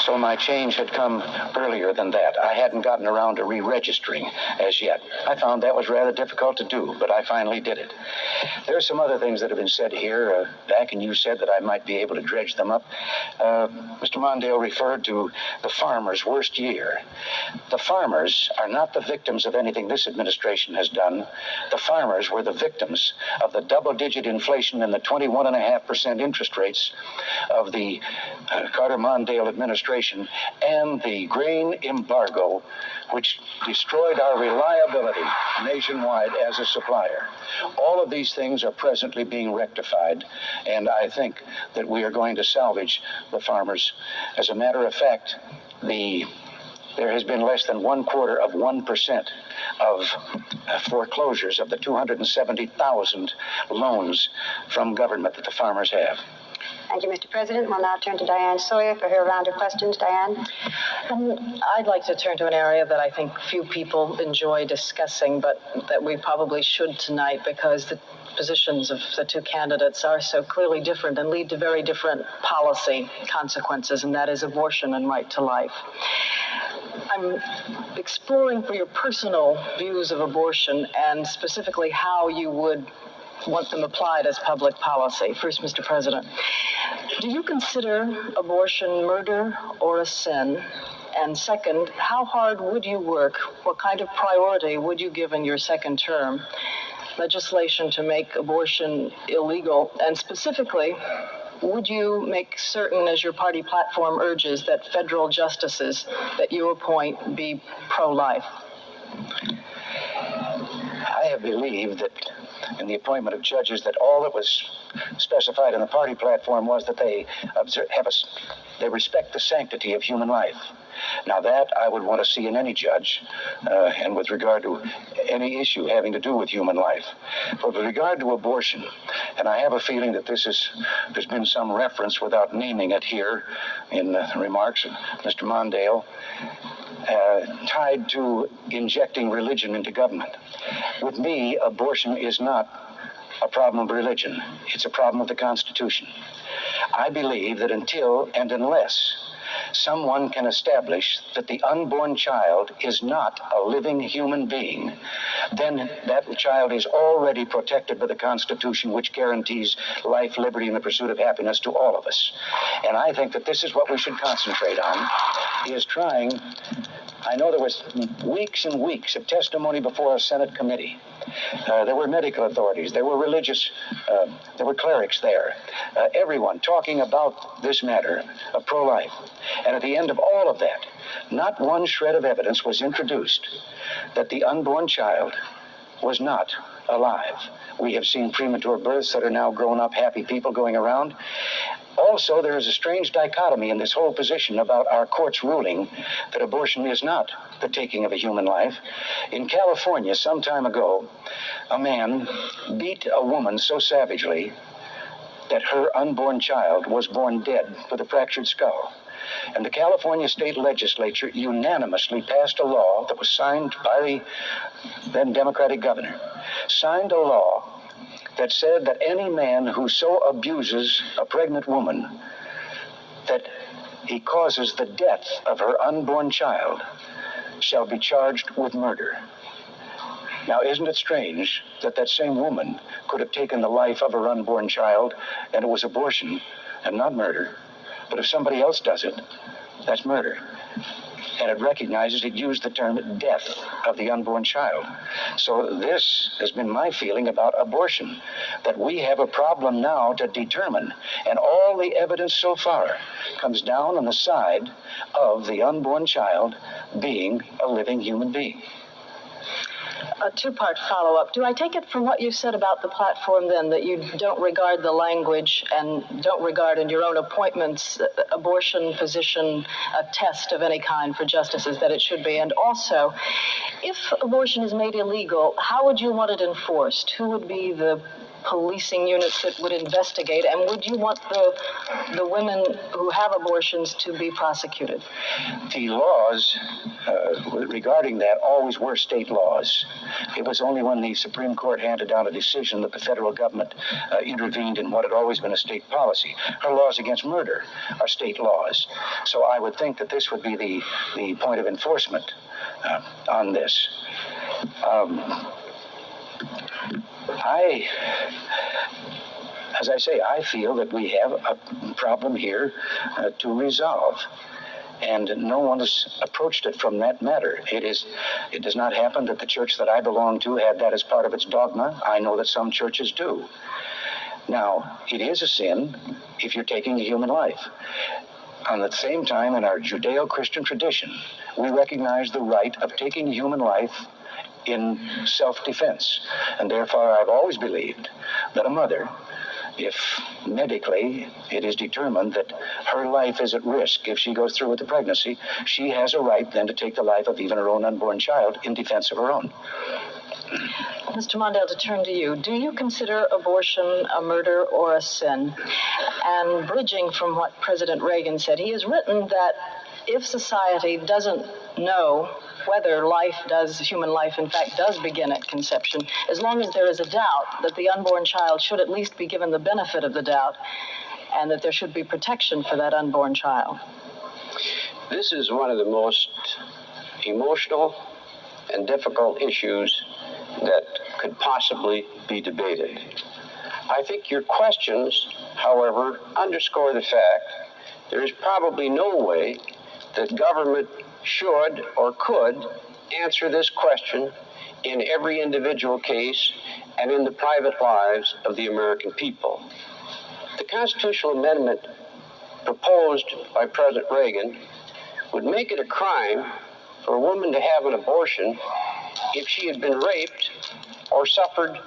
So my change had come earlier than that. I hadn't gotten around to re-registering as yet. I found that was rather difficult to do, but I finally did it. There are some other things that have been said here back, and you said that I might be able to dredge them up. Mr. Mondale referred to the farmers' worst year. The farmers are not the victims of anything this administration has done. The farmers were the victims of the double-digit inflation and the 21.5% interest rates of the Carter-Mondale administration and the grain embargo, which destroyed our reliability nationwide as a supplier. All of these things are presently being rectified, and I think that we are going to salvage the farmers. As a matter of fact, there has been less than 0.25% of foreclosures of the 270,000 loans from government that the farmers have. Thank you, Mr. President. We'll now turn to Diane Sawyer for her round of questions. Diane? I'd like to turn to an area that I think few people enjoy discussing, but that we probably should tonight, because the positions of the two candidates are so clearly different and lead to very different policy consequences, and that is abortion and right to life. I'm exploring for your personal views of abortion and specifically how you would want them applied as public policy. First, Mr. President, do you consider abortion murder or a sin? And second, how hard would you work? What kind of priority would you give in your second term legislation to make abortion illegal? And specifically, would you make certain, as your party platform urges, that federal justices that you appoint be pro-life? I have believed that in the appointment of judges that all that was specified in the party platform was that they respect the sanctity of human life. Now that I would want to see in any judge, and with regard to any issue having to do with human life. But with regard to abortion, and I have a feeling that there's been some reference without naming it here in the remarks of Mr. Mondale, tied to injecting religion into government. With me, abortion is not a problem of religion. It's a problem of the Constitution. I believe that until and unless someone can establish that the unborn child is not a living human being, then that child is already protected by the Constitution, which guarantees life, liberty, and the pursuit of happiness to all of us. And I think that this is what we should concentrate on, is trying. I know there was weeks and weeks of testimony before a Senate committee. There were medical authorities, there were religious, there were clerics there, everyone talking about this matter of pro-life. And at the end of all of that, not one shred of evidence was introduced that the unborn child was not alive. We have seen premature births that are now grown up, happy people going around. Also, there is a strange dichotomy in this whole position about our court's ruling that abortion is not the taking of a human life. In California, some time ago, a man beat a woman so savagely that her unborn child was born dead with a fractured skull. And the California state legislature unanimously passed a law that was signed by the then Democratic governor, signed a law that said that any man who so abuses a pregnant woman that he causes the death of her unborn child shall be charged with murder. Now, isn't it strange that that same woman could have taken the life of her unborn child and it was abortion and not murder? But if somebody else does it, that's murder. And it recognizes, it used the term death of the unborn child. So this has been my feeling about abortion, that we have a problem now to determine. And all the evidence so far comes down on the side of the unborn child being a living human being. A two-part follow-up. Do I take it from what you said about the platform then that you don't regard the language and don't regard in your own appointments abortion physician a test of any kind for justices that it should be? And also, if abortion is made illegal, how would you want it enforced? Who would be the policing units that would investigate? And would you want the women who have abortions to be prosecuted? The laws regarding that always were state laws. It was only when the Supreme Court handed down a decision that the federal government intervened in what had always been a state policy. Our laws against murder are state laws. So I would think that this would be the point of enforcement on this. As I say, I feel that we have a problem here to resolve. And no one has approached it from that matter. It does not happen that the church that I belong to had that as part of its dogma. I know that some churches do. Now, it is a sin if you're taking a human life. On the same time, in our Judeo-Christian tradition, we recognize the right of taking human life in self-defense. And therefore, I've always believed that a mother, if medically it is determined that her life is at risk if she goes through with the pregnancy, she has a right then to take the life of even her own unborn child in defense of her own. Mr. Mondale, to turn to you, do you consider abortion a murder or a sin? And bridging from what President Reagan said, he has written that if society doesn't know whether human life in fact does begin at conception, as long as there is a doubt that the unborn child should at least be given the benefit of the doubt, and that there should be protection for that unborn child. This is one of the most emotional and difficult issues that could possibly be debated. I think your questions, however, underscore the fact there is probably no way that government should or could answer this question in every individual case and in the private lives of the American people. The constitutional amendment proposed by President Reagan would make it a crime for a woman to have an abortion if she had been raped or suffered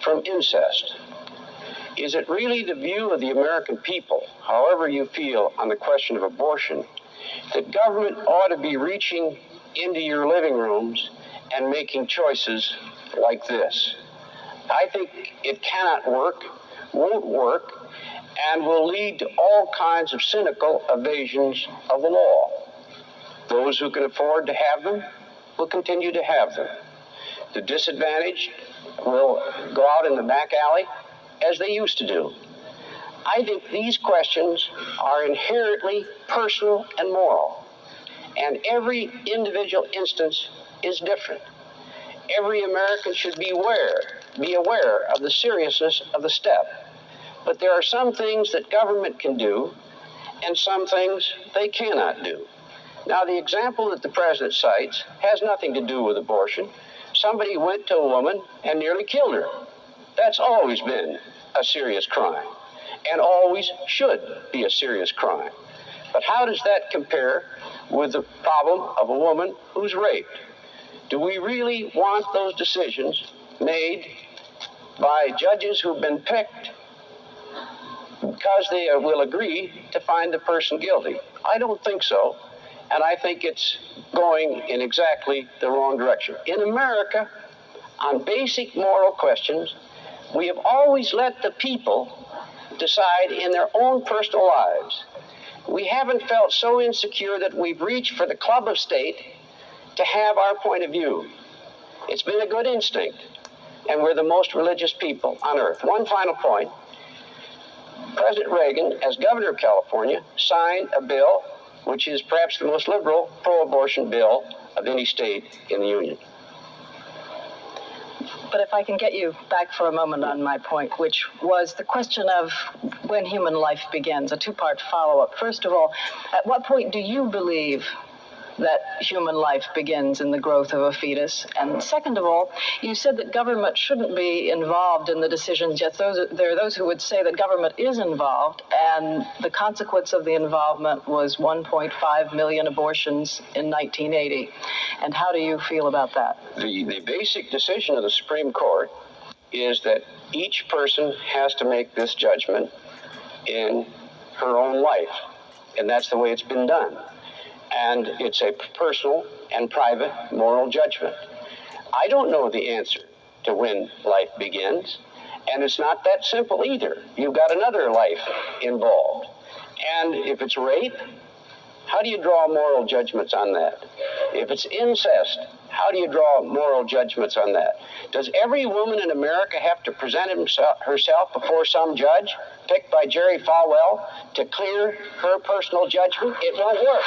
from incest. Is it really the view of the American people, however you feel on the question of abortion, that government ought to be reaching into your living rooms and making choices like this? I think it cannot work, won't work, and will lead to all kinds of cynical evasions of the law. Those who can afford to have them will continue to have them. The disadvantaged will go out in the back alley as they used to do. I think these questions are inherently personal and moral, and every individual instance is different. Every American should be aware of the seriousness of the step. But there are some things that government can do and some things they cannot do. Now, the example that the president cites has nothing to do with abortion. Somebody went to a woman and nearly killed her. That's always been a serious crime and always should be a serious crime. But how does that compare with the problem of a woman who's raped? Do we really want those decisions made by judges who've been picked because they will agree to find the person guilty? I don't think so, and I think it's going in exactly the wrong direction. In America, on basic moral questions, we have always let the people decide in their own personal lives. We haven't felt so insecure that we've reached for the club of state to have our point of view. It's been a good instinct, and we're the most religious people on earth. One final point. President Reagan, as governor of California, signed a bill which is perhaps the most liberal pro-abortion bill of any state in the Union. But if I can get you back for a moment on my point, which was the question of when human life begins, a two-part follow-up. First of all, at what point do you believe that human life begins in the growth of a fetus? And second of all, you said that government shouldn't be involved in the decisions, yet there are those who would say that government is involved, and the consequence of the involvement was 1.5 million abortions in 1980. And how do you feel about that? The basic decision of the Supreme Court is that each person has to make this judgment in her own life, and that's the way it's been done. And it's a personal and private moral judgment. I don't know the answer to when life begins, And it's not that simple either. You've got another life involved. And if it's rape, how do you draw moral judgments on that? If it's incest, how do you draw moral judgments on that? Does every woman in America have to present herself before some judge, picked by Jerry Falwell, to clear her personal judgment? It won't work.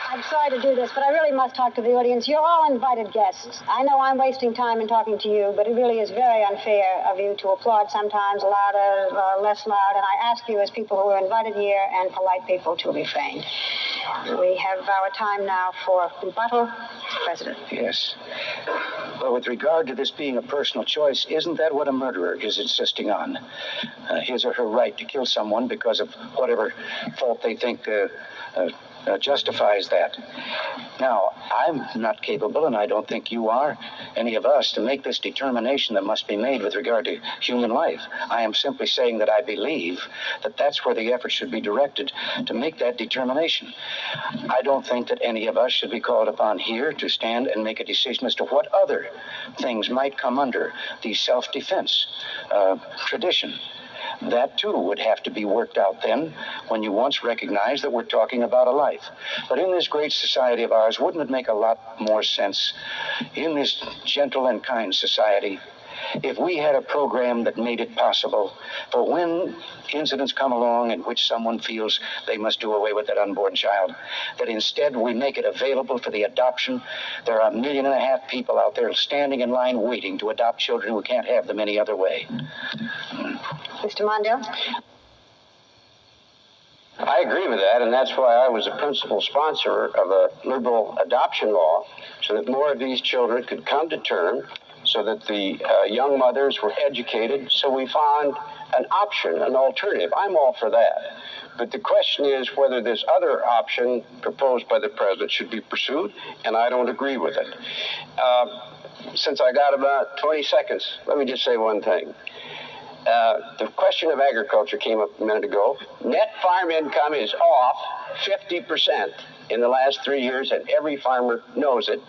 I'm sorry to do this, but I really must talk to the audience. You're all invited guests. I know I'm wasting time in talking to you, but it really is very unfair of you to applaud sometimes louder, less loud, and I ask you as people who are invited here and polite people to refrain. We have our time now for rebuttal. Mr. President. Yes. Well, with regard to this being a personal choice, isn't that what a murderer is insisting on? His or her right to kill someone because of whatever fault they think justifies that. Now, I'm not capable, and I don't think you are, any of us, to make this determination that must be made with regard to human life. I am simply saying that I believe that that's where the effort should be directed, to make that determination. I don't think that any of us should be called upon here to stand and make a decision as to what other things might come under the self-defense tradition. That, too, would have to be worked out then when you once recognize that we're talking about a life. But in this great society of ours, wouldn't it make a lot more sense, in this gentle and kind society, if we had a program that made it possible for when incidents come along in which someone feels they must do away with that unborn child, that instead we make it available for the adoption? There are 1.5 million people out there standing in line waiting to adopt children who can't have them any other way. Mr. Mondale? I agree with that, and that's why I was a principal sponsor of a liberal adoption law, so that more of these children could come to term, so that the young mothers were educated, so we found an option, an alternative. I'm all for that. But the question is whether this other option proposed by the president should be pursued, and I don't agree with it. Since I got about 20 seconds, let me just say one thing. The question of agriculture came up a minute ago. Net farm income is off 50% in the last 3 years, and every farmer knows it.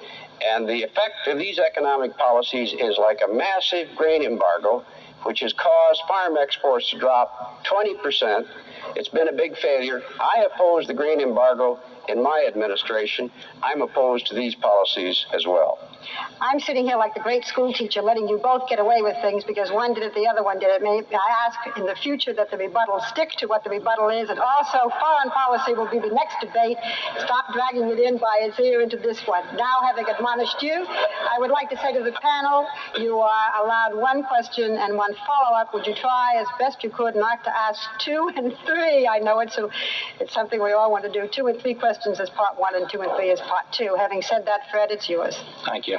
And the effect of these economic policies is like a massive grain embargo, which has caused farm exports to drop 20%. It's been a big failure. I oppose the grain embargo in my administration. I'm opposed to these policies as well. I'm sitting here like the great school teacher, letting you both get away with things because one did it, the other one did it. May I ask in the future that the rebuttal stick to what the rebuttal is, and also foreign policy will be the next debate. Stop dragging it in by its ear into this one. Now, having admonished you, I would like to say to the panel, you are allowed one question and one follow-up. Would you try as best you could not to ask 2 and 3? I know it's something we all want to do. 2 and 3 questions as part 1 and 2 and 3 as part 2. Having said that, Fred, it's yours. Thank you.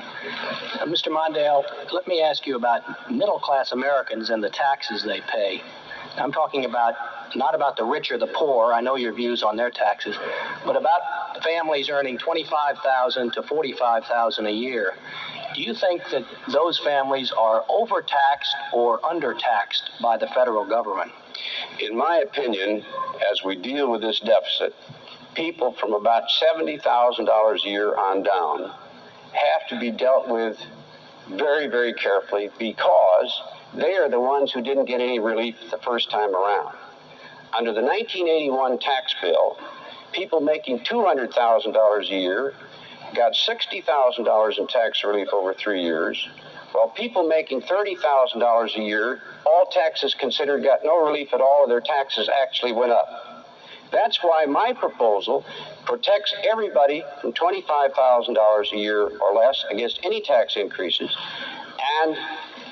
Mr. Mondale, let me ask you about middle-class Americans and the taxes they pay. I'm talking about, not about the rich or the poor, I know your views on their taxes, but about families earning $25,000 to $45,000 a year. Do you think that those families are overtaxed or undertaxed by the federal government? In my opinion, as we deal with this deficit, people from about $70,000 a year on down have to be dealt with very, very carefully, because they are the ones who didn't get any relief the first time around. Under the 1981 tax bill, people making $200,000 a year got $60,000 in tax relief over 3 years, while people making $30,000 a year, all taxes considered, got no relief at all, and their taxes actually went up. That's why my proposal protects everybody from $25,000 a year or less against any tax increases, and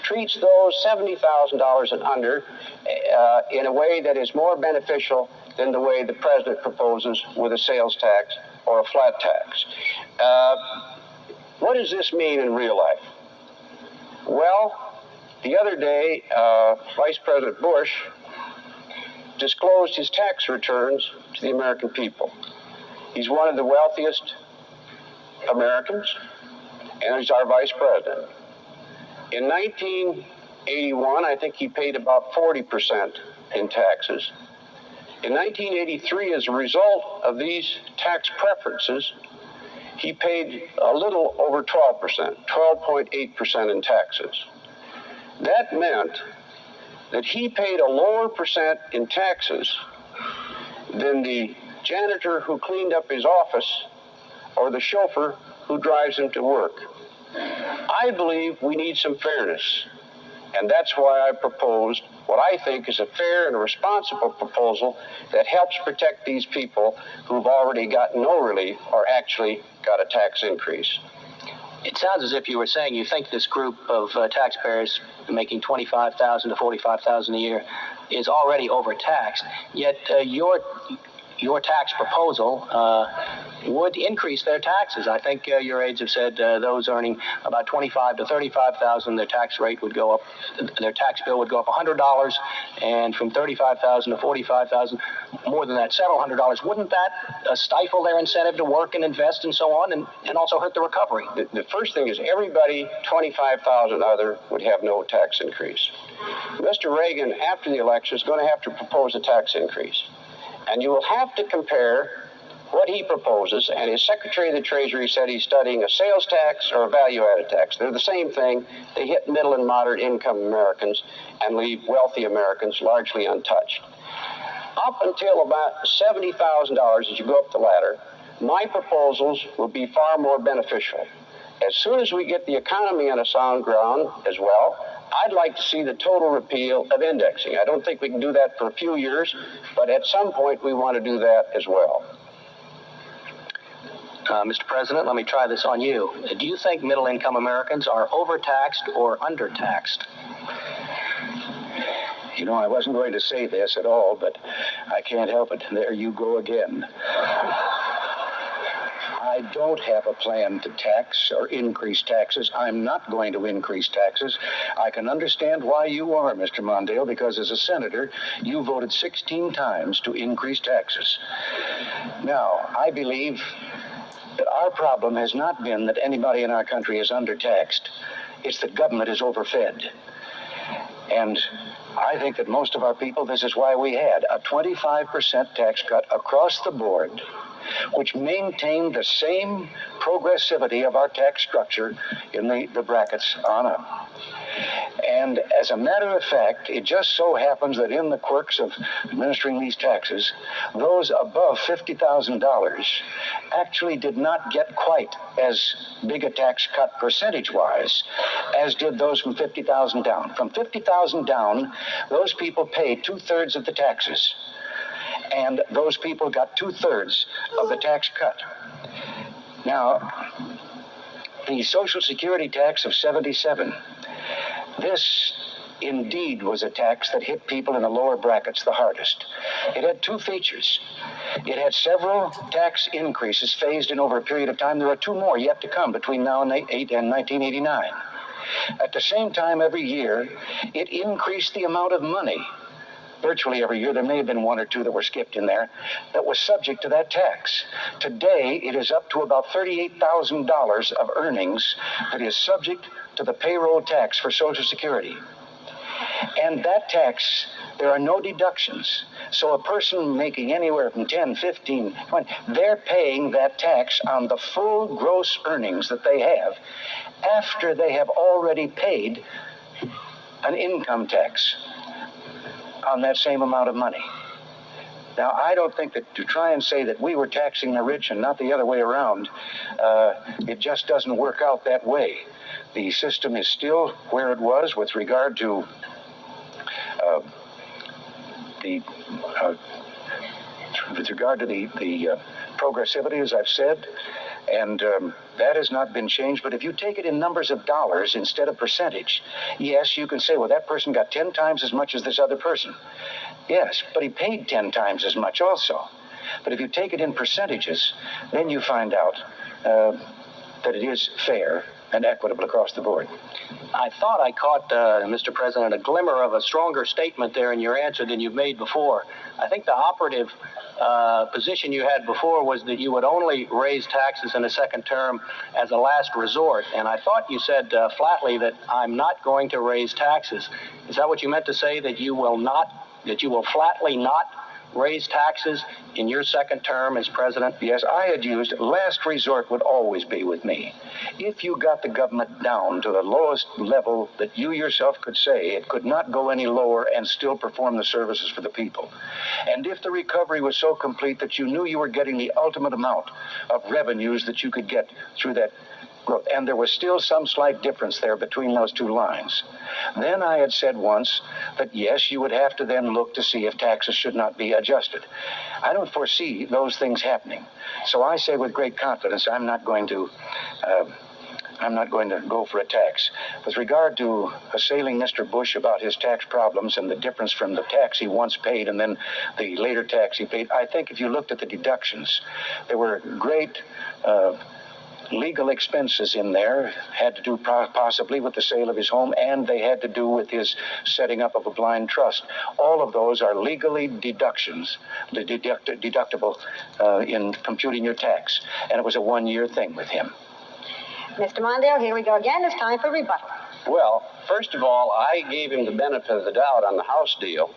treats those $70,000 and under in a way that is more beneficial than the way the president proposes with a sales tax or a flat tax. What does this mean in real life? Well, the other day, Vice President Bush disclosed his tax returns to the American people. He's one of the wealthiest Americans, and he's our vice president. In 1981, I think he paid about 40% in taxes. In 1983, as a result of these tax preferences, he paid a little over 12%, 12.8% in taxes. That meant that he paid a lower percent in taxes than the janitor who cleaned up his office or the chauffeur who drives him to work. I believe we need some fairness, and that's why I proposed what I think is a fair and a responsible proposal that helps protect these people who've already gotten no relief or actually got a tax increase. It sounds as if you were saying you think this group of taxpayers making $25,000 to $45,000 a year is already overtaxed, yet your tax proposal would increase their taxes. I think your aides have said those earning about $25,000 to $35,000, their tax rate would go up, their tax bill would go up $100, and from $35,000 to $45,000, more than that, several $100. Wouldn't that stifle their incentive to work and invest and so on, and also hurt the recovery? The first thing is everybody 25,000 other would have no tax increase. Mr. Reagan, after the election, is going to have to propose a tax increase. And you will have to compare what he proposes, and his Secretary of the Treasury said he's studying a sales tax or a value-added tax. They're the same thing. They hit middle and moderate income Americans and leave wealthy Americans largely untouched. Up until about $70,000 as you go up the ladder, my proposals will be far more beneficial. As soon as we get the economy on a sound ground as well, I'd like to see the total repeal of indexing. I don't think we can do that for a few years, but at some point we want to do that as well. Mr. President, let me try this on you. Do you think middle-income Americans are overtaxed or undertaxed? You know, I wasn't going to say this at all, but I can't help it. There you go again. I don't have a plan to tax or increase taxes. I'm not going to increase taxes. I can understand why you are, Mr. Mondale, because as a senator, you voted 16 times to increase taxes. Now, I believe that our problem has not been that anybody in our country is undertaxed. It's that government is overfed. And I think that most of our people, this is why we had a 25% tax cut across the board, which maintained the same progressivity of our tax structure in the brackets on up. And as a matter of fact, it just so happens that in the quirks of administering these taxes, those above $50,000 actually did not get quite as big a tax cut percentage-wise as did those from 50,000 down. From 50,000 down, those people paid 2/3 of the taxes. And those people got 2/3 of the tax cut. Now, the Social Security tax of 77, this indeed was a tax that hit people in the lower brackets the hardest. It had two features. It had several tax increases phased in over a period of time. There are two more yet to come between now and 1989. At the same time, every year, it increased the amount of money. Virtually every year, there may have been one or two that were skipped in there, that was subject to that tax. Today, it is up to about $38,000 of earnings that is subject to the payroll tax for Social Security. And that tax, there are no deductions. So a person making anywhere from 10, 15, 20, they're paying that tax on the full gross earnings that they have after they have already paid an income tax on that same amount of money. Now, I don't think that to try and say that we were taxing the rich and not the other way around, it just doesn't work out that way. The system is still where it was with regard to the progressivity, as I've said, and that has not been changed. But if you take it in numbers of dollars instead of percentage, yes, you can say, well, that person got 10 times as much as this other person. Yes, but he paid 10 times as much also. But if you take it in percentages, then you find out that it is fair and equitable across the board. I thought I caught, Mr. President, a glimmer of a stronger statement there in your answer than you've made before. I think the operative position you had before was that you would only raise taxes in a second term as a last resort. And I thought you said flatly that I'm not going to raise taxes. Is that what you meant to say, that you will flatly not raise taxes in your second term as president? Yes, I had used last resort would always be with me. If you got the government down to the lowest level that you yourself could say it could not go any lower and still perform the services for the people, and if the recovery was so complete that you knew you were getting the ultimate amount of revenues that you could get through that growth, and there was still some slight difference there between those two lines, then I had said once that yes, you would have to then look to see if taxes should not be adjusted. I don't foresee those things happening. So I say with great confidence, I'm not going to go for a tax. With regard to assailing Mr. Bush about his tax problems and the difference from the tax he once paid and then the later tax he paid, I think if you looked at the deductions, there were great legal expenses in there, had to do possibly with the sale of his home, and they had to do with his setting up of a blind trust. All of those are legally deductible in computing your tax, and it was a one-year thing with him. Mr. Mondale, here we go again. It's time for rebuttal. Well, first of all, I gave him the benefit of the doubt on the House deal.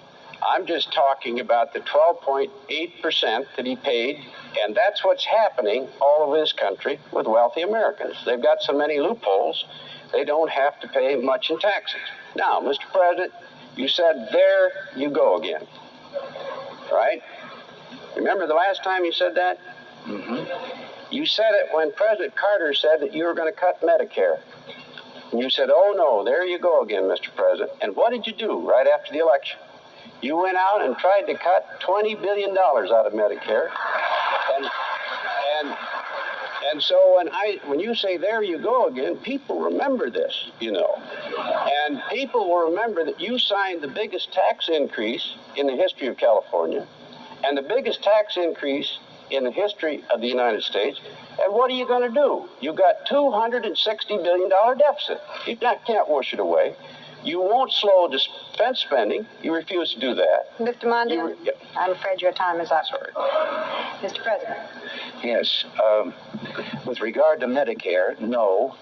I'm just talking about the 12.8% that he paid, and that's what's happening all over this country with wealthy Americans. They've got so many loopholes, they don't have to pay much in taxes. Now, Mr. President, you said, there you go again, right? Remember the last time you said that? Mm-hmm. You said it when President Carter said that you were going to cut Medicare. And you said, oh, no, there you go again, Mr. President. And what did you do right after the election? You went out and tried to cut $20 billion out of Medicare. And so when you say there you go again, people remember this, you know. And people will remember that you signed the biggest tax increase in the history of California and the biggest tax increase in the history of the United States. And what are you going to do? You got $260 billion deficit. You can't wash it away. You won't slow defense spending. You refuse to do that. Mr. Mondale, I'm afraid your time is up. Sorry. Mr. President. Yes. With regard to Medicare, no.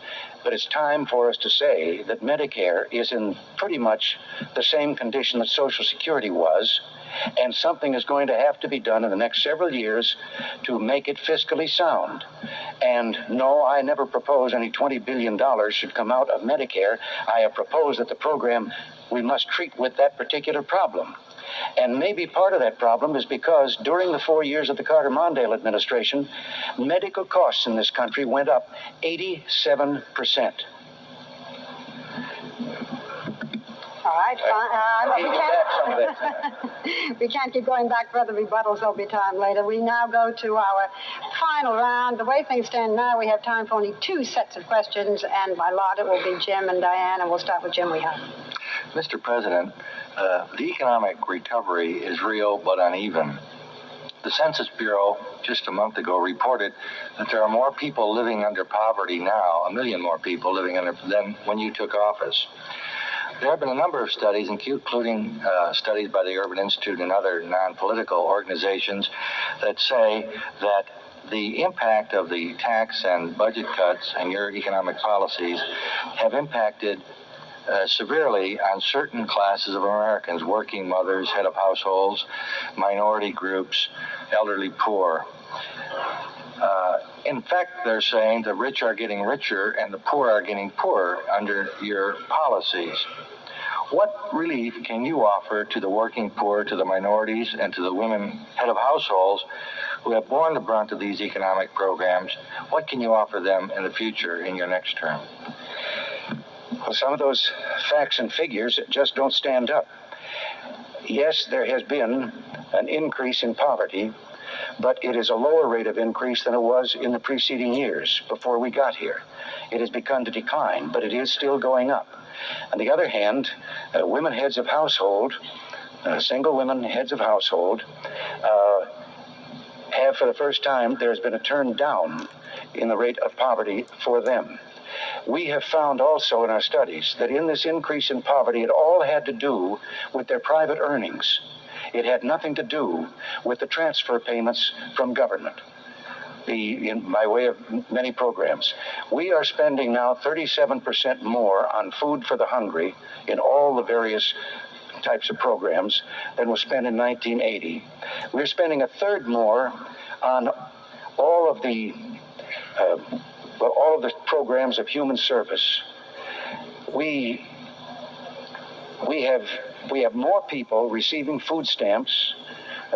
But it's time for us to say that Medicare is in pretty much the same condition that Social Security was, and something is going to have to be done in the next several years to make it fiscally sound. And no, I never propose any $20 billion should come out of Medicare. I have proposed that the program we must treat with that particular problem. And maybe part of that problem is because during the 4 years of the Carter-Mondale administration, medical costs in this country went up 87%. All right, fine. We can't keep going back for other rebuttals. There'll be time later. We now go to our final round. The way things stand now, we have time for only 2 sets of questions, and by lot it will be Jim and Diane, and we'll start with Jim. We have. Mr. President, the economic recovery is real but uneven. The Census Bureau just a month ago reported that there are more people living under poverty now, 1 million more people living under, than when you took office. There have been a number of studies, including studies by the Urban Institute and other non-political organizations, that say that the impact of the tax and budget cuts and your economic policies have impacted severely on certain classes of Americans: working mothers, head of households, minority groups, elderly poor. In fact, they're saying the rich are getting richer and the poor are getting poorer under your policies. What relief can you offer to the working poor, to the minorities, and to the women head of households who have borne the brunt of these economic programs? What can you offer them in the future in your next term? Well, some of those facts and figures just don't stand up. Yes, there has been an increase in poverty, but it is a lower rate of increase than it was in the preceding years before we got here. It has begun to decline, but it is still going up. On the other hand, women heads of household, single women heads of household, have for the first time, there's been a turn down in the rate of poverty for them. We have found also in our studies that in this increase in poverty, it all had to do with their private earnings. It had nothing to do with the transfer payments from government, by way of many programs. We are spending now 37% more on food for the hungry in all the various types of programs than was spent in 1980. We're spending a third more on all of the programs of human service. We have more people receiving food stamps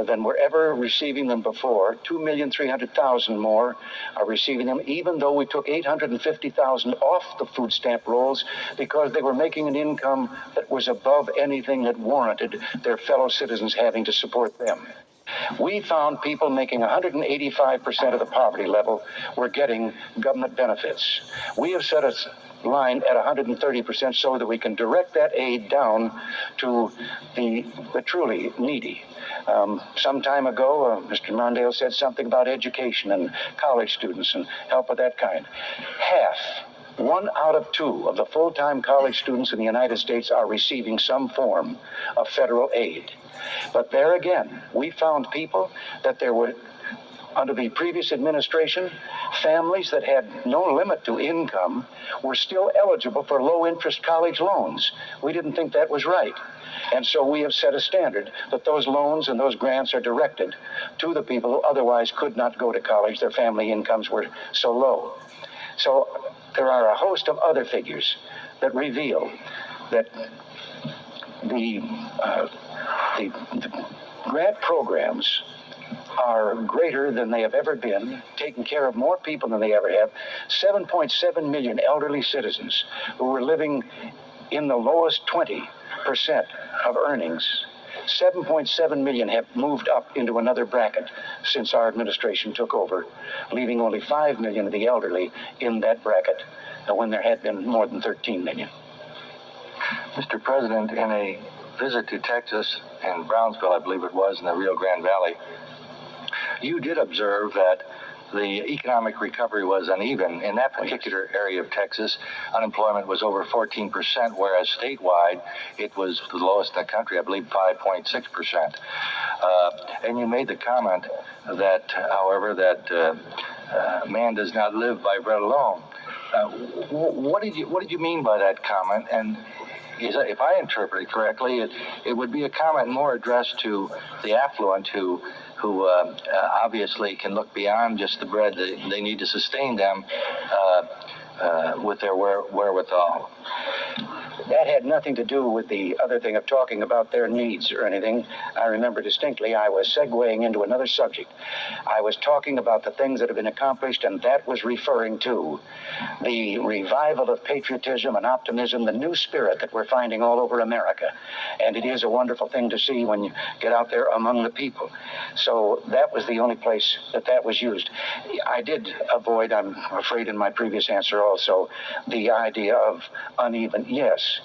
than were ever receiving them before. 2,300,000 more are receiving them, even though we took 850,000 off the food stamp rolls because they were making an income that was above anything that warranted their fellow citizens having to support them. We found people making 185% of the poverty level were getting government benefits. We have set a line at 130% so that we can direct that aid down to the truly needy. Some time ago, Mr. Mondale said something about education and college students and help of that kind. 1 out of 2 of the full-time college students in the United States are receiving some form of federal aid. But there again, we found people that there were, under the previous administration, families that had no limit to income were still eligible for low-interest college loans. We didn't think that was right. And so we have set a standard that those loans and those grants are directed to the people who otherwise could not go to college. Their family incomes were so low. So there are a host of other figures that reveal that the grant programs are greater than they have ever been, taking care of more people than they ever have. 7.7 million elderly citizens who were living in the lowest 20% of earnings. 7.7 million have moved up into another bracket since our administration took over, leaving only 5 million of the elderly in that bracket when there had been more than 13 million. Mr. President, in a visit to Texas and Brownsville, I believe it was, in the Rio Grande Valley, you did observe that the economic recovery was uneven. In that particular area of Texas, unemployment was over 14%, whereas statewide it was the lowest in the country, I believe 5.6%. And you made the comment that, however, that man does not live by bread alone. What did you mean by that comment? And if I interpret it correctly, it would be a comment more addressed to the affluent who obviously can look beyond just the bread that they need to sustain them with their wherewithal. That had nothing to do with the other thing of talking about their needs or anything. I remember distinctly I was segueing into another subject. I was talking about the things that have been accomplished, and that was referring to the revival of patriotism and optimism, the new spirit that we're finding all over America. And it is a wonderful thing to see when you get out there among the people. So that was the only place that was used. I did avoid, I'm afraid in my previous answer also, the idea of uneven. Yes,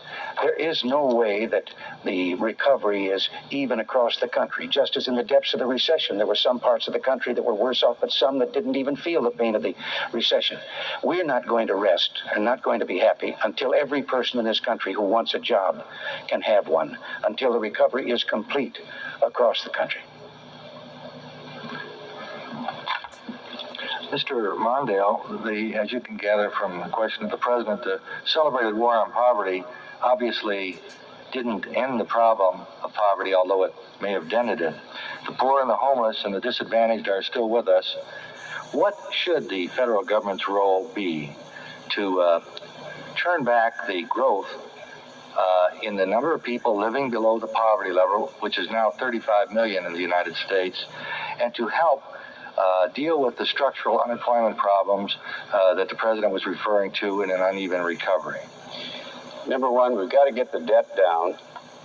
there is no way that the recovery is even across the country. Just as in the depths of the recession, there were some parts of the country that were worse off, but some that didn't even feel the pain of the recession. We're not going to rest and not going to be happy until every person in this country who wants a job can have one, until the recovery is complete across the country. Mr. Mondale, as you can gather from the question of the President, the celebrated war on poverty obviously didn't end the problem of poverty, although it may have dented it. The poor and the homeless and the disadvantaged are still with us. What should the federal government's role be to turn back the growth in the number of people living below the poverty level, which is now 35 million in the United States, and to help deal with the structural unemployment problems that the President was referring to in an uneven recovery? Number one, we've got to get the debt down,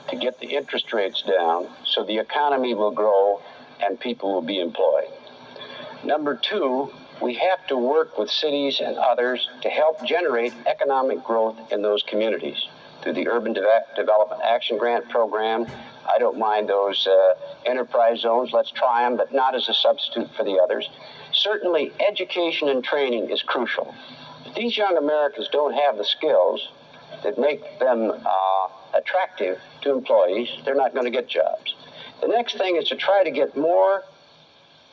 to get the interest rates down, so the economy will grow and people will be employed. Number two, we have to work with cities and others to help generate economic growth in those communities through the Urban Development Action Grant Program. I don't mind those enterprise zones. Let's try them, but not as a substitute for the others. Certainly, education and training is crucial. If these young Americans don't have the skills that make them attractive to employees, they're not going to get jobs. The next thing is to try to get more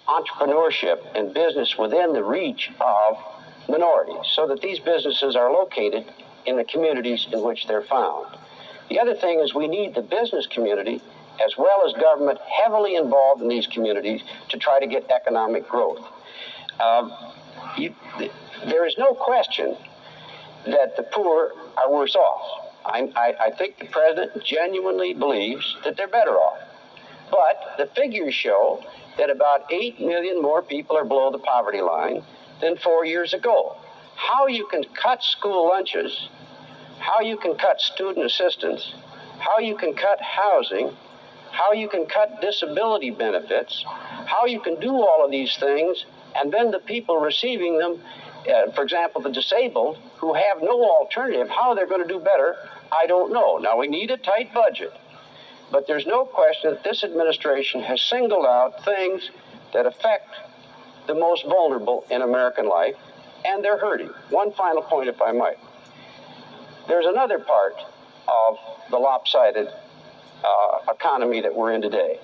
entrepreneurship and business within the reach of minorities so that these businesses are located in the communities in which they're found. The other thing is we need the business community as well as government heavily involved in these communities to try to get economic growth. There is no question that the poor are worse off. I think the president genuinely believes that they're better off. But the figures show that about 8 million more people are below the poverty line than 4 years ago. How you can cut school lunches, how you can cut student assistance, how you can cut housing, how you can cut disability benefits, how you can do all of these things, and then the people receiving them, for example, the disabled, who have no alternative, how they're going to do better, I don't know. Now, we need a tight budget, but there's no question that this administration has singled out things that affect the most vulnerable in American life, and they're hurting. One final point, if I might. There's another part of the lopsided economy that we're in today,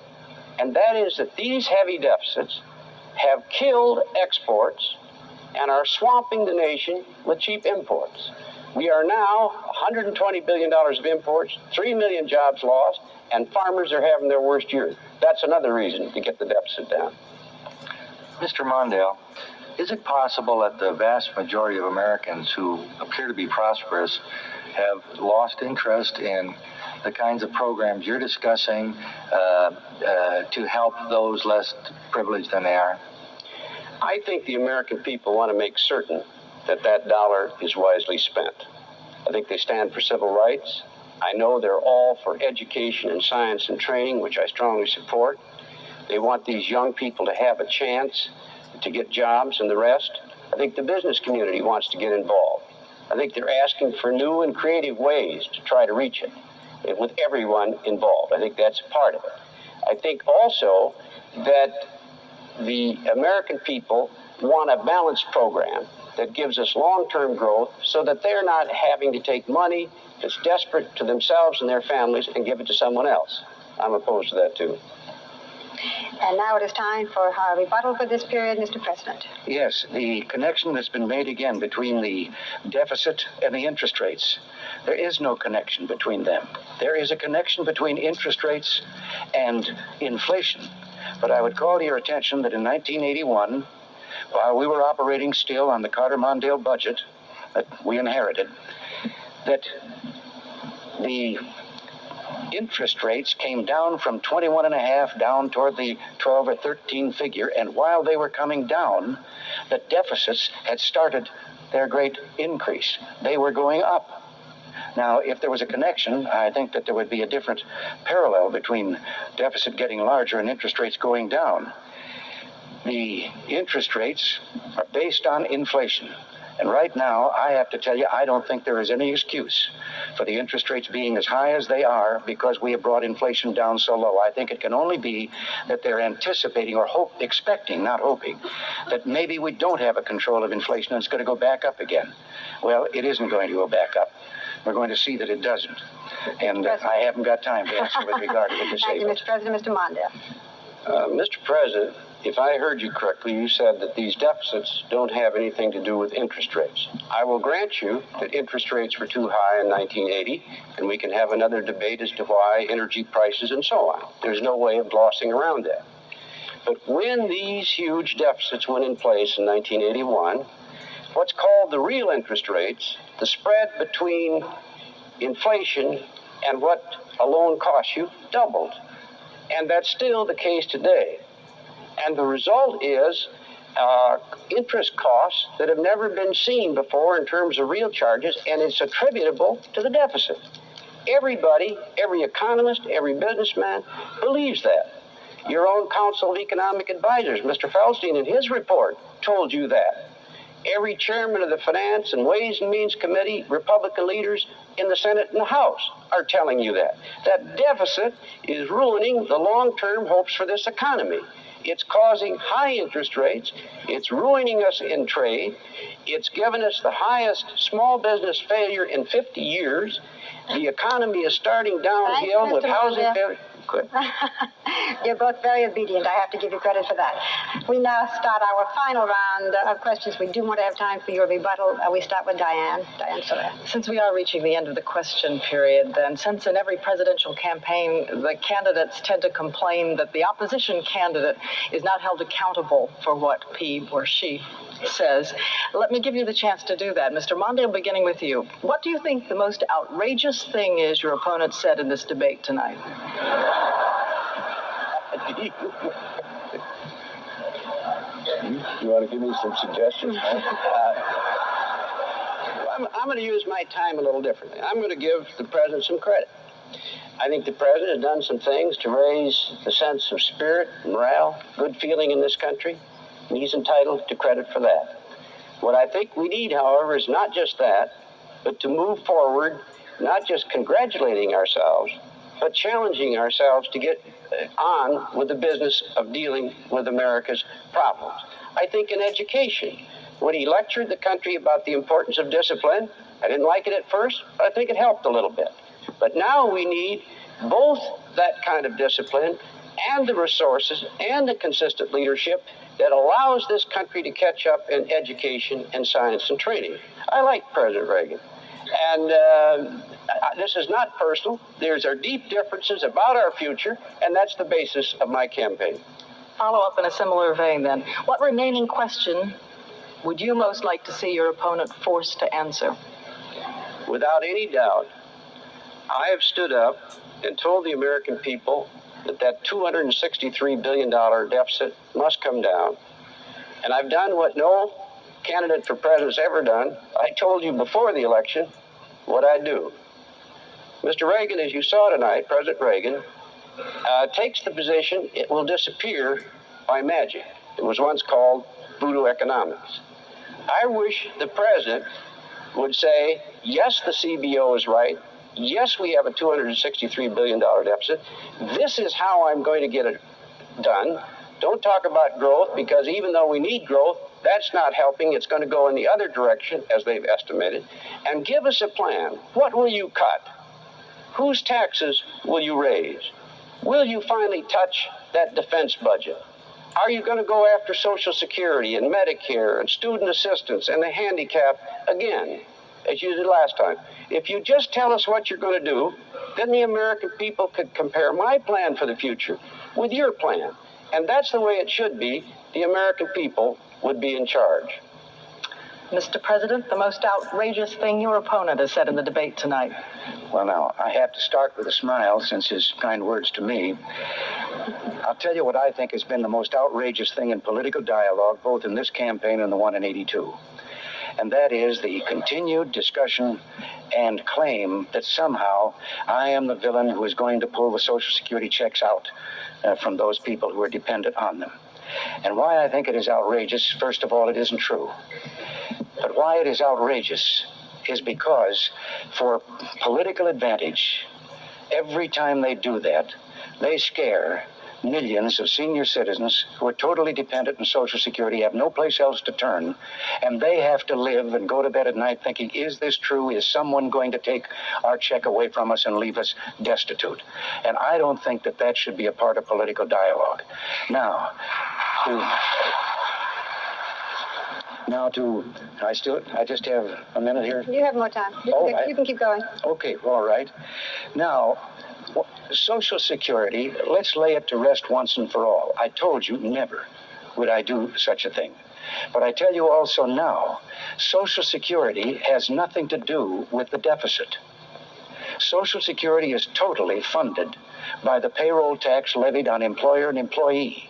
and that is that these heavy deficits have killed exports and are swamping the nation with cheap imports. We are now $120 billion of imports, 3 million jobs lost, and farmers are having their worst year. That's another reason to get the deficit down. Mr. Mondale, is it possible that the vast majority of Americans who appear to be prosperous have lost interest in the kinds of programs you're discussing to help those less privileged than they are? I think the American people want to make certain that that dollar is wisely spent. I think they stand for civil rights. I know they're all for education and science and training, which I strongly support. They want these young people to have a chance to get jobs and the rest. I think the business community wants to get involved. I think they're asking for new and creative ways to try to reach it with everyone involved. I think that's part of it. I think also that the American people want a balanced program that gives us long-term growth so that they're not having to take money that's desperate to themselves and their families and give it to someone else. I'm opposed to that, too. And now it is time for our rebuttal for this period, Mr. President. Yes, the connection that's been made again between the deficit and the interest rates. There is no connection between them. There is a connection between interest rates and inflation. But I would call to your attention that in 1981, while we were operating still on the Carter-Mondale budget that we inherited, that the interest rates came down from 21.5 down toward the 12 or 13 figure, and while they were coming down, the deficits had started their great increase. They were going up. Now, if there was a connection, I think that there would be a different parallel between deficit getting larger and interest rates going down. The interest rates are based on inflation. And right now, I have to tell you, I don't think there is any excuse for the interest rates being as high as they are because we have brought inflation down so low. I think it can only be that they're anticipating or expecting, not hoping, that maybe we don't have a control of inflation and it's going to go back up again. Well, it isn't going to go back up. We're going to see that it doesn't. And I haven't got time to answer with regard to the disabled. Thank you, Mr. President. Mr. Mondale. Mr. President, if I heard you correctly, you said that these deficits don't have anything to do with interest rates. I will grant you that interest rates were too high in 1980, and we can have another debate as to why, energy prices, and so on. There's no way of glossing around that. But when these huge deficits went in place in 1981, what's called the real interest rates, the spread between inflation and what a loan costs you, doubled. And that's still the case today. And the result is interest costs that have never been seen before in terms of real charges, and it's attributable to the deficit. Everybody, every economist, every businessman believes that. Your own Council of Economic Advisors, Mr. Feldstein, in his report, told you that. Every chairman of the Finance and Ways and Means Committee, Republican leaders in the Senate and the House are telling you that. That deficit is ruining the long-term hopes for this economy. It's causing high interest rates. It's ruining us in trade. It's given us the highest small business failure in 50 years. The economy is starting downhill with housing failure. Good. You're both very obedient. I have to give you credit for that. We now start our final round of questions. We do want to have time for your rebuttal. We start with Diane. Diane Sawyer. Since we are reaching the end of the question period, then, since in every presidential campaign, the candidates tend to complain that the opposition candidate is not held accountable for what he or she says, let me give you the chance to do that. Mr. Mondale, beginning with you. What do you think the most outrageous thing is your opponent said in this debate tonight? You want to give me some suggestions? I'm going to use my time a little differently. I'm going to give the president some credit. I think the president has done some things to raise the sense of spirit, morale, good feeling in this country, and he's entitled to credit for that. What I think we need, however, is not just that, but to move forward, not just congratulating ourselves, but challenging ourselves to get on with the business of dealing with America's problems. I think in education, when he lectured the country about the importance of discipline, I didn't like it at first, but I think it helped a little bit. But now we need both that kind of discipline and the resources and the consistent leadership that allows this country to catch up in education and science and training. I like President Reagan. And this is not personal. There's our deep differences about our future, and that's the basis of my campaign. Follow up in a similar vein, then. What remaining question would you most like to see your opponent forced to answer? Without any doubt, I have stood up and told the American people that $263 billion deficit must come down. And I've done what no candidate for president's ever done. I told you before the election what I'd do. Mr. Reagan, as you saw tonight, President Reagan, takes the position it will disappear by magic. It was once called voodoo economics. I wish the president would say, yes, the CBO is right. Yes, we have a $263 billion deficit. This is how I'm going to get it done. Don't talk about growth, because even though we need growth, that's not helping. It's going to go in the other direction, as they've estimated. And give us a plan. What will you cut? Whose taxes will you raise? Will you finally touch that defense budget? Are you going to go after Social Security and Medicare and student assistance and the handicap again, as you did last time? If you just tell us what you're going to do, then the American people could compare my plan for the future with your plan. And that's the way it should be. The American people would be in charge. Mr. President, the most outrageous thing your opponent has said in the debate tonight. Well, now, I have to start with a smile since his kind words to me. I'll tell you what I think has been the most outrageous thing in political dialogue, both in this campaign and the one in '82. And that is the continued discussion and claim that somehow I am the villain who is going to pull the Social Security checks out from those people who are dependent on them. And why I think it is outrageous, first of all, it isn't true. But why it is outrageous is because for political advantage, every time they do that, they scare millions of senior citizens who are totally dependent on Social Security, have no place else to turn, and they have to live and go to bed at night thinking, is this true? Is someone going to take our check away from us and leave us destitute? And I don't think that that should be a part of political dialogue. Now, I just have a minute here. You have more time. You can keep going. Okay, all right. Now, Social Security, let's lay it to rest once and for all. I told you never would I do such a thing. But I tell you also now, Social Security has nothing to do with the deficit. Social Security is totally funded by the payroll tax levied on employer and employee.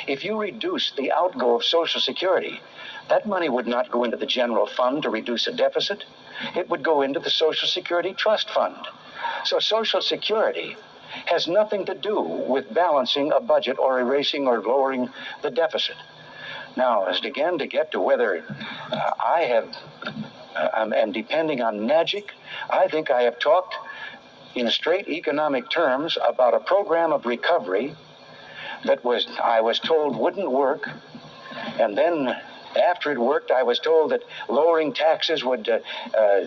If you reduce the outgo of Social Security, that money would not go into the general fund to reduce a deficit. It would go into the Social Security Trust Fund. So Social Security has nothing to do with balancing a budget or erasing or lowering the deficit. Now, as again to get to whether I'm depending on magic, I think I have talked in straight economic terms about a program of recovery that I was told wouldn't work, and then After it worked, I was told that lowering taxes would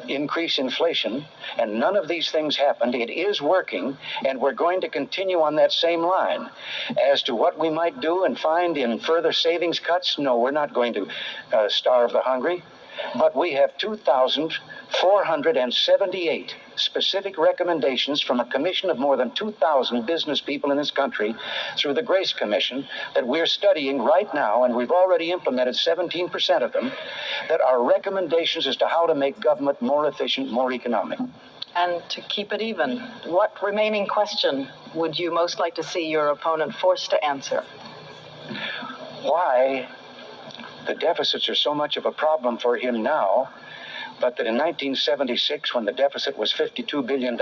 increase inflation, and none of these things happened. It is working, and we're going to continue on that same line. As to what we might do and find in further savings cuts, no, we're not going to starve the hungry. But we have 2,478 specific recommendations from a commission of more than 2,000 business people in this country through the Grace Commission that we're studying right now, and we've already implemented 17% of them, that are recommendations as to how to make government more efficient, more economic. And to keep it even, what remaining question would you most like to see your opponent forced to answer? Why the deficits are so much of a problem for him now, but that in 1976, when the deficit was $52 billion,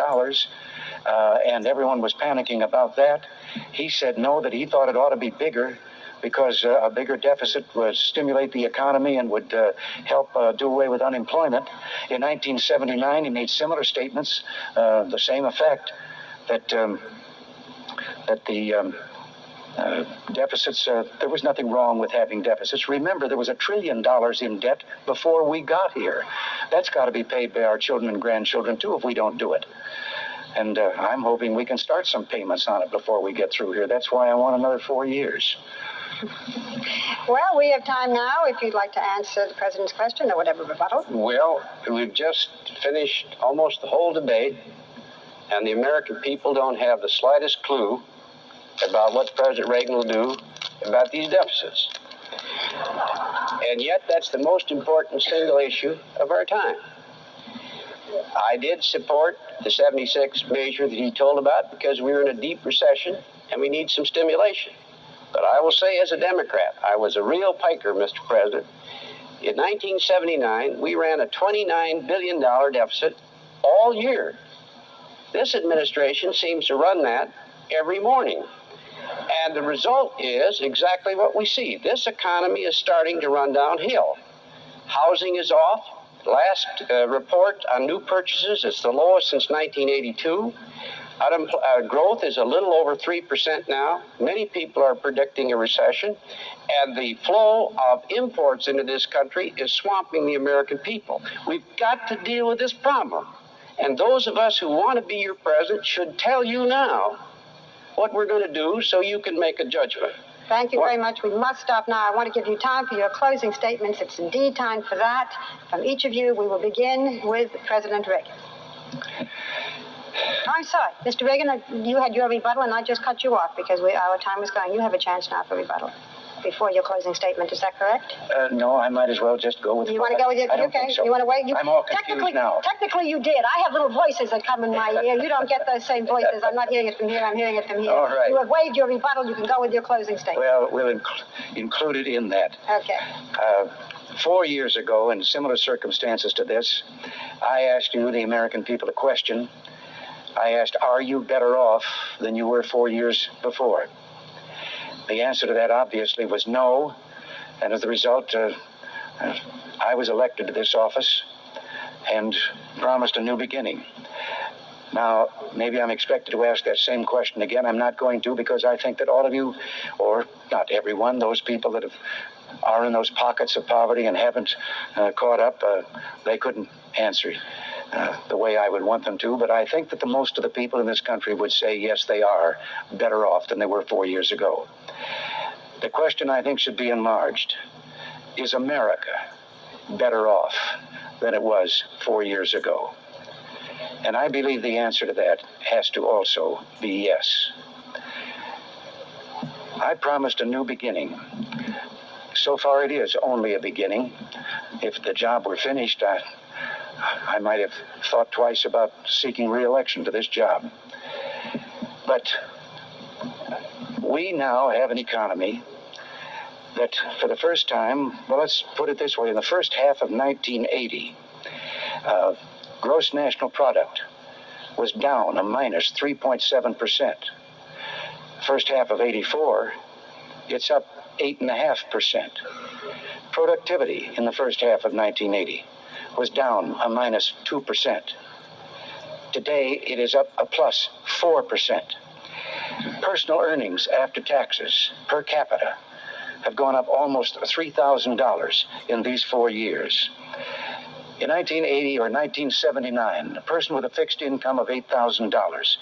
and everyone was panicking about that, he said no, that he thought it ought to be bigger because a bigger deficit would stimulate the economy and would help do away with unemployment. In 1979, he made similar statements, the same effect, that the deficits, there was nothing wrong with having deficits. Remember, there was $1 trillion in debt before we got here. That's got to be paid by our children and grandchildren, too, if we don't do it. And I'm hoping we can start some payments on it before we get through here. That's why I want another 4 years. Well, we have time now if you'd like to answer the President's question or whatever rebuttal. Well, we've just finished almost the whole debate, and the American people don't have the slightest clue about what President Reagan will do about these deficits. And yet, that's the most important single issue of our time. I did support the 76 measure that he told about because we were in a deep recession and we need some stimulation. But I will say, as a Democrat, I was a real piker, Mr. President. In 1979, we ran a $29 billion deficit all year. This administration seems to run that every morning. And the result is exactly what we see. This economy is starting to run downhill. Housing is off. Last report on new purchases, it's the lowest since 1982. Growth is a little over 3% now. Many people are predicting a recession. And the flow of imports into this country is swamping the American people. We've got to deal with this problem. And those of us who want to be your president should tell you now what we're going to do so you can make a judgment. Thank you very much. We must stop now. I want to give you time for your closing statements. It's indeed time for that. From each of you, we will begin with President Reagan. I'm sorry. Mr. Reagan, you had your rebuttal, and I just cut you off because our time is going. You have a chance now for rebuttal before your closing statement. Is that correct? No, I might as well just go with it. You want to go with it? I don't Okay. think so. You want to wait? I'm all confused now. Technically, you did. I have little voices that come in my ear. You don't get those same voices. I'm not hearing it from here. I'm hearing it from here. All right. You have waived your rebuttal. You can go with your closing statement. Well, we'll include it in that. Okay. 4 years ago, in similar circumstances to this, I asked you, the American people, a question. I asked, are you better off than you were 4 years before? The answer to that, obviously, was no. And as a result, I was elected to this office and promised a new beginning. Now, maybe I'm expected to ask that same question again. I'm not going to, because I think that all of you, or not everyone, those people that are in those pockets of poverty and haven't caught up, they couldn't answer the way I would want them to. But I think that the most of the people in this country would say, yes, they are better off than they were 4 years ago. The question, I think, should be enlarged. Is America better off than it was 4 years ago? And I believe the answer to that has to also be yes. I promised a new beginning. So far, it is only a beginning. If the job were finished, I might have thought twice about seeking re-election to this job. But we now have an economy that, for the first time, well, let's put it this way, in the first half of 1980, gross national product was down a minus 3.7%. First half of 84, it's up 8.5%. Productivity in the first half of 1980 was down a minus 2%. Today, it is up a plus 4%. Personal earnings after taxes per capita have gone up almost $3,000 in these 4 years. In 1980 or 1979, a person with a fixed income of $8,000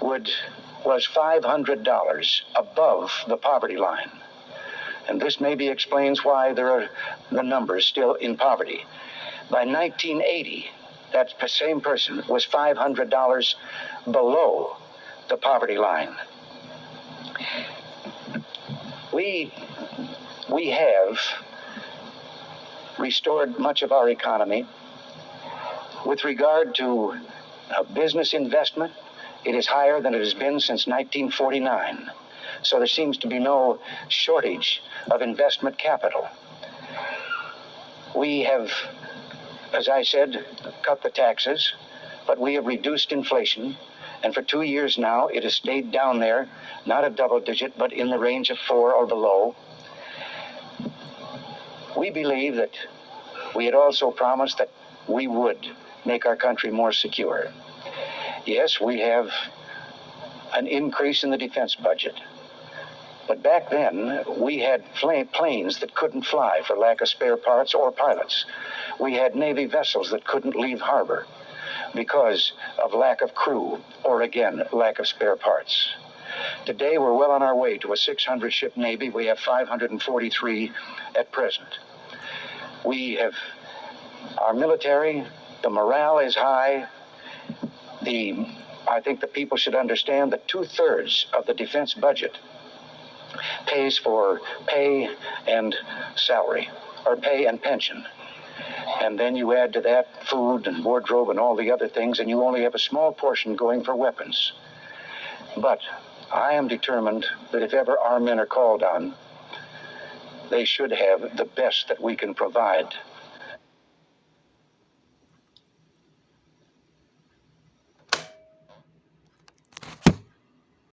was $500 above the poverty line. And this maybe explains why there are the numbers still in poverty. By 1980, that same person was $500 below the poverty line. We have restored much of our economy. With regard to business investment, it is higher than it has been since 1949. So there seems to be no shortage of investment capital. We have, as I said, cut the taxes, but we have reduced inflation. And for 2 years now, it has stayed down there, not a double digit, but in the range of 4 or below. We believe that we had also promised that we would make our country more secure. Yes, we have an increase in the defense budget. But back then, we had planes that couldn't fly for lack of spare parts or pilots. We had Navy vessels that couldn't leave harbor because of lack of crew or, again, lack of spare parts. Today, we're well on our way to a 600-ship Navy. We have 543 at present. We have our military, the morale is high. I think the people should understand that 2/3 of the defense budget pays for pay and salary, or pay and pension. And then you add to that food and wardrobe and all the other things, and you only have a small portion going for weapons. But I am determined that if ever our men are called on, they should have the best that we can provide.